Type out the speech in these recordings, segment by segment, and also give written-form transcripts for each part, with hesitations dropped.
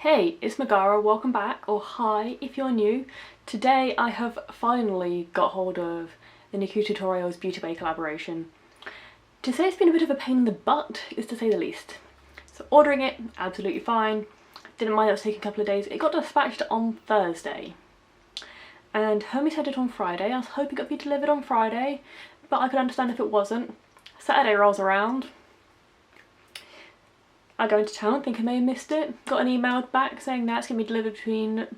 Hey, it's Megara, welcome back, or hi if you're new. Today I have finally got hold of the NikkieTutorials BeautyBay collaboration. To say it's been a bit of a pain in the butt is to say the least. So ordering it, absolutely fine. Didn't mind it was taking a couple of days. It got dispatched on Thursday. And homie sent it on Friday. I was hoping it would be delivered on Friday, but I could understand if it wasn't. Saturday rolls around. I go into town, think I may have missed it. Got an email back saying that's going to be delivered between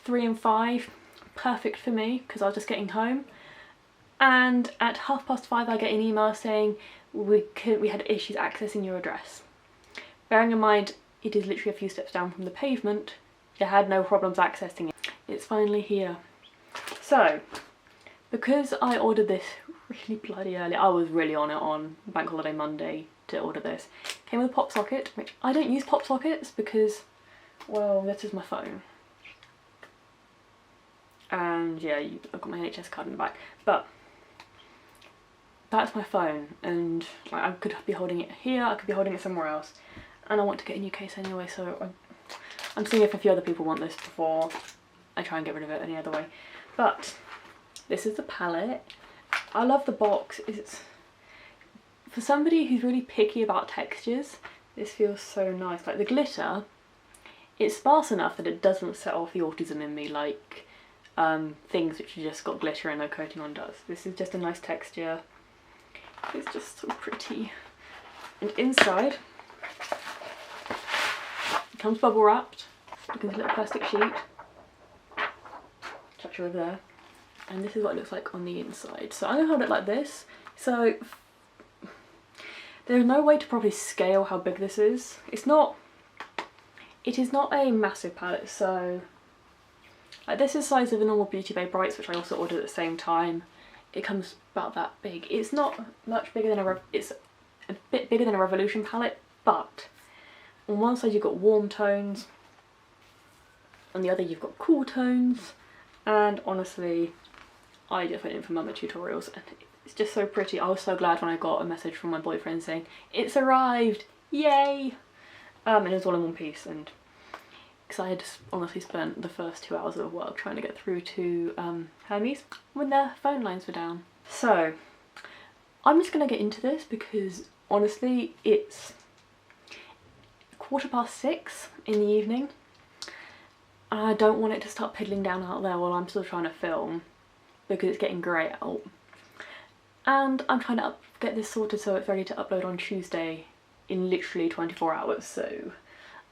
3 and 5. Perfect for me, because I was just getting home. And at 5:30 I get an email saying we had issues accessing your address. Bearing in mind, it is literally a few steps down from the pavement. They had no problems accessing it. It's finally here. So, because I ordered this really bloody early, I was really on it on Bank Holiday Monday to order this. Came with a pop socket, which I don't use pop sockets because, well, this is my phone. And yeah, I've got my NHS card in the back, but that's my phone, and I could be holding it here, I could be holding it somewhere else, and I want to get a new case anyway, so I'm seeing if a few other people want this before I try and get rid of it any other way. But this is the palette. I love the box. It's for somebody who's really picky about textures, this feels so nice. Like the glitter, it's sparse enough that it doesn't set off the autism in me like things which just got glitter and no coating on does. This is just a nice texture. It's just so pretty. And inside, it comes bubble wrapped. Look at this little plastic sheet. Touch over there. And this is what it looks like on the inside. So I'm going to hold it like this. So there's no way to probably scale how big this is. It is not a massive palette, so like this is the size of a normal BeautyBay Brights, which I also ordered at the same time. It comes about that big. It's not much bigger than it's a bit bigger than a Revolution palette, but on one side you've got warm tones, on the other you've got cool tones, and honestly, I just went in for Mama Tutorials and it's just so pretty. I was so glad when I got a message from my boyfriend saying, "It's arrived! Yay!" And it was all in one piece, and because I had honestly spent the first 2 hours of work trying to get through to Hermes when their phone lines were down. So I'm just going to get into this because honestly it's 6:15 in the evening and I don't want it to start piddling down out there while I'm still trying to film because it's getting grey out. And I'm trying to get this sorted so it's ready to upload on Tuesday in literally 24 hours, so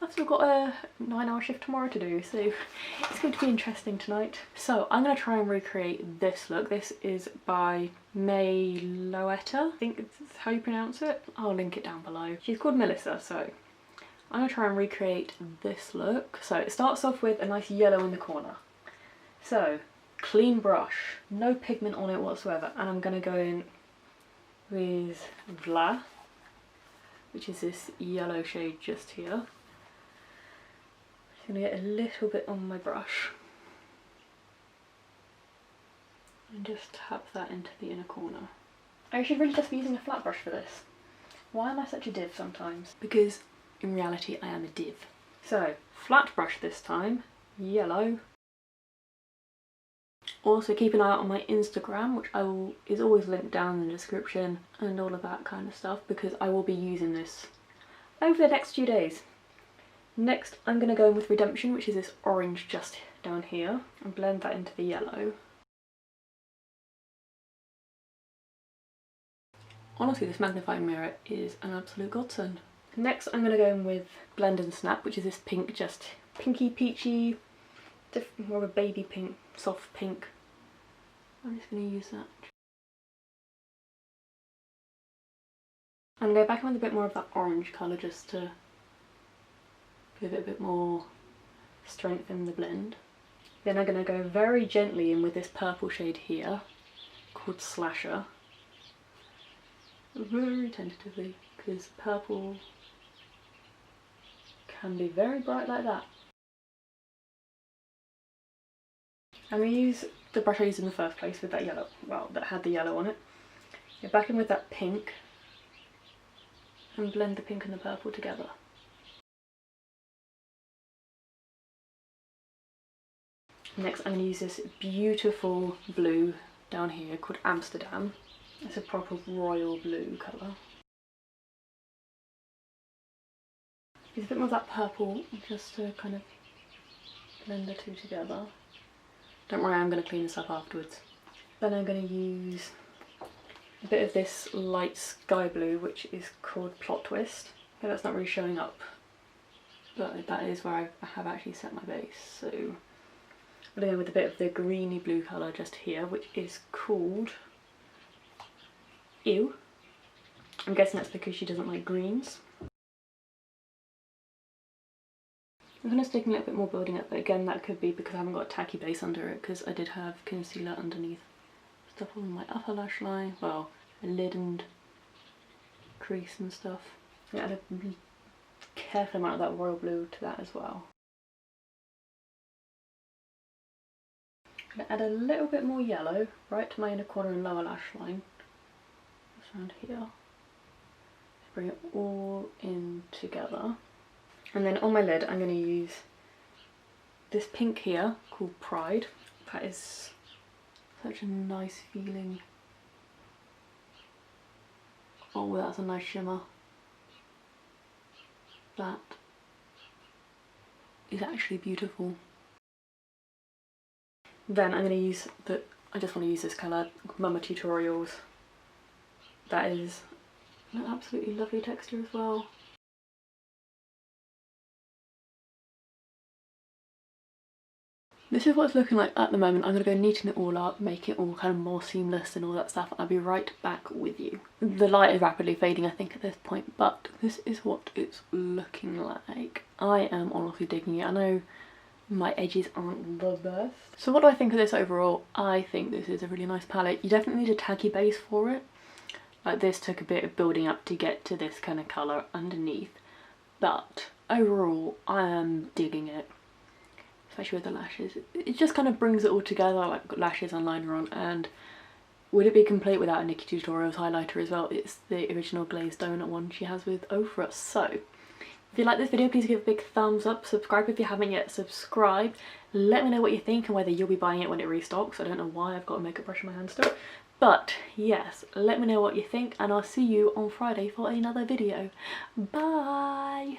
I've still got a 9-hour shift tomorrow to do, so it's going to be interesting tonight. So I'm going to try and recreate this look. This is by May Loetta, I think it's how you pronounce it. I'll link it down below. She's called Melissa, so I'm going to try and recreate this look. So it starts off with a nice yellow in the corner. So clean brush, no pigment on it whatsoever, and I'm going to go in with Vla, which is this yellow shade just here. I'm going to get a little bit on my brush and just tap that into the inner corner. I should really just be using a flat brush for this. Why am I such a div sometimes? Because in reality I am a div. So flat brush this time, yellow. Also keep an eye out on my Instagram, which is always linked down in the description, and all of that kind of stuff, because I will be using this over the next few days. Next I'm going to go in with Redemption, which is this orange just down here, and blend that into the yellow. Honestly, this magnifying mirror is an absolute godsend. Next I'm going to go in with Blend and Snap, which is this pink, just pinky peachy, more of a baby pink, soft pink. I'm just going to use that. I'm going to go back in with a bit more of that orange colour just to give it a bit more strength in the blend. Then I'm going to go very gently in with this purple shade here called Slasher. Very tentatively, because purple can be very bright like that. I'm going to use the brush I used in the first place with that yellow, well, that had the yellow on it. Go back in with that pink and blend the pink and the purple together. Next I'm going to use this beautiful blue down here called Amsterdam. It's a proper royal blue colour. Use a bit more of that purple just to kind of blend the two together. Don't worry, I'm going to clean this up afterwards. Then I'm going to use a bit of this light sky blue, which is called Plot Twist. Okay, that's not really showing up, but that is where I have actually set my base. So I'm going to go with a bit of the greeny blue colour just here, which is called Ew. I'm guessing that's because she doesn't like greens. I'm kind of sticking a little bit more building up, but again that could be because I haven't got a tacky base under it, because I did have concealer underneath stuff on my upper lash line, well, a lid and crease and stuff. I add a careful amount of that royal blue to that as well. I'm going to add a little bit more yellow right to my inner corner and lower lash line, just around here. Bring it all in together. And then on my lid I'm going to use this pink here called Pride. That is such a nice feeling. Oh, that's a nice shimmer. That is actually beautiful. Then I'm going to use I just want to use this colour, NikkieTutorials. That is an absolutely lovely texture as well. This is what it's looking like at the moment. I'm going to go neaten it all up, make it all kind of more seamless and all that stuff, and I'll be right back with you. The light is rapidly fading I think at this point, but this is what it's looking like. I am honestly digging it. I know my edges aren't the best. So what do I think of this overall? I think this is a really nice palette. You definitely need a tacky base for it. Like, this took a bit of building up to get to this kind of colour underneath, but overall I am digging it. Especially with the lashes. It just kind of brings it all together, like lashes and liner on, and would it be complete without a NikkieTutorials highlighter as well? It's the original glazed donut one she has with Ofra. So if you like this video, please give a big thumbs up, subscribe if you haven't yet subscribed, let me know what you think and whether you'll be buying it when it restocks. I don't know why I've got a makeup brush in my hand still, but yes, let me know what you think, and I'll see you on Friday for another video. Bye!